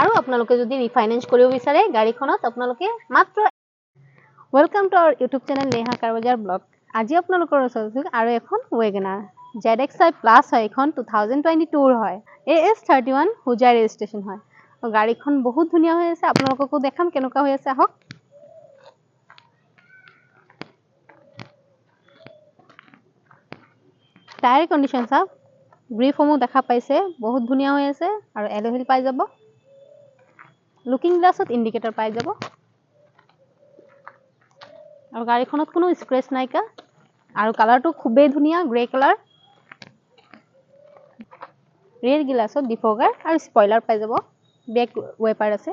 আৰু আপোনালোকে যদি ৰিফাইনেন্স কৰিব বিচাৰে গাড়ীখনত আপোনালোকে মাত্ৰ welcome to our YouTube channel Neha কাৰবাজাৰ ব্লগ। আজি আপোনালোকৰ ওচৰত আৰু এখন ওয়েগনাৰ ZXi প্লাস হয়, এখন 2022 হয়। AS31 হুজাই ৰেজিষ্ট্ৰেচন হয়। গাড়ীখন বহুত ধুনীয়া হৈ আছে, আপোনালোককো দেখাম কেনেকুৱা হৈ আছে। আহক। টায়াৰ কন্ডিশন চাওক, গ্ৰিপসমূহ দেখা পাইছে, বহুত ধুনীয়া হৈ আছে আৰু এলয় হুইল পাই যাব। লুকিং গ্লাছত ইন্ডিকেটৰ পাই যাব আৰু গাড়ীখনত কোনো স্ক্ৰেচ নাইকা আৰু কালাৰটো খুবেই ধুনীয়া, গ্ৰে কালাৰ। ৰিয়েৰ গ্লাছত ডিফগাৰ আৰু স্পয়লাৰ পাই যাব, বেক ৱেপাৰ আছে।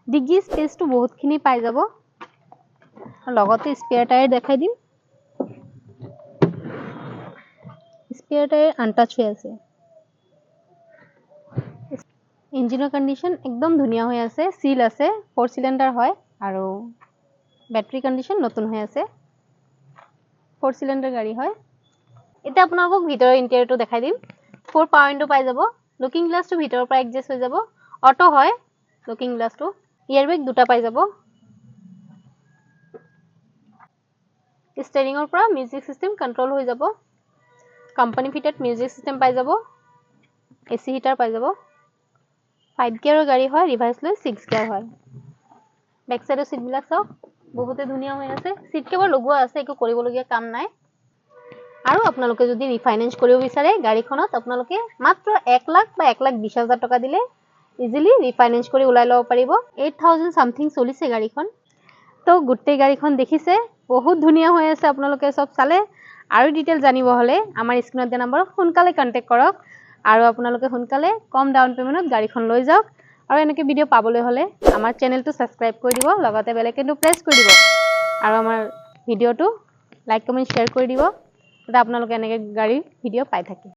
ডিগ্গি স্পেচটো বহুতখিনি পাই যাব। লগতে স্পেয়াৰ টায়াৰ দেখাই দিম। স্পেয়াৰ টায়াৰ আনটাচ হৈ আছে। ইঞ্জিনৰ কন্ডিশন একদম ধুনীয়া হৈ আছে, সিল আছে, 4 সিলিন্ডাৰ হয় আৰু ব্যাটাৰী কন্ডিশন নতুন হৈ আছে। 4 সিলিন্ডাৰ গাড়ী হয়। এতিয়া আপোনালোকক ভিতৰৰ ইন্টেৰিয়ৰটো দেখাই দিম। 4 পাৱাৰ উইন্ডো পাই যাব। লুকিং গ্লাছটো ভিতৰৰ পৰা এডজাষ্ট হৈ যাব। অটো হয় লুকিং গ্লাছটো। এয়াৰবেগ দুটা পাই যাব। স্টিয়াৰিংৰ পৰা মিউজিক সিস্টেম কন্ট্ৰোল হৈ যাব। কোম্পানী ফিটেড মিউজিক সিস্টেম পাই যাব। এসি হিটাৰ পাই যাব। 5 গিয়াৰৰ গাড়ী হয়, ৰিভাৰ্স লৈ 6 গিয়াৰ হয়। বেক সাইডৰ সিট বিলাক চাওক, বহুতে ধুনীয়া হৈ আছে। সিট কেৱল লগোৱা আছে, একো কৰিবলগীয়া কাম নাই। আৰু আপোনালোকে যদি ৰিফাইনেন্স কৰিব বিচাৰে গাড়ীখনত আপোনালোকে মাত্ৰ 1 লাখ বা 1,20,000 টকা দিলে ইজিলি ৰিফাইনেন্স কৰি উলাই ল'ব পাৰিব। 8,000 সামথিং চলিছে গাড়ীখন। তো গুটেই গাড়ীখন দেখিছে, বহুত ধুনীয়া হৈ আছে। আপোনালোকে সব চালে আৰু ডিটেইল জানিব হলে আমাৰ স্ক্ৰিনত দিয়া নম্বৰত সোনকালে কন্টাক্ট কৰক আৰু আপোনালোকে সোনকালে কম ডাউন পেমেন্টত গাড়ীখন লৈ যাওক। আৰু এনেকৈ ভিডিও পাবলৈ হলে আমাৰ চেনেলটো সাবস্ক্ৰাইব কৰি দিব, লগতে বেল আইকনটো প্ৰেছ কৰি দিব আৰু আমাৰ ভিডিওটো লাইক কমেন্ট শ্বেয়াৰ কৰি দিব যাতে আপোনালোকে এনেকৈ গাড়ীৰ ভিডিও পাই থাকে।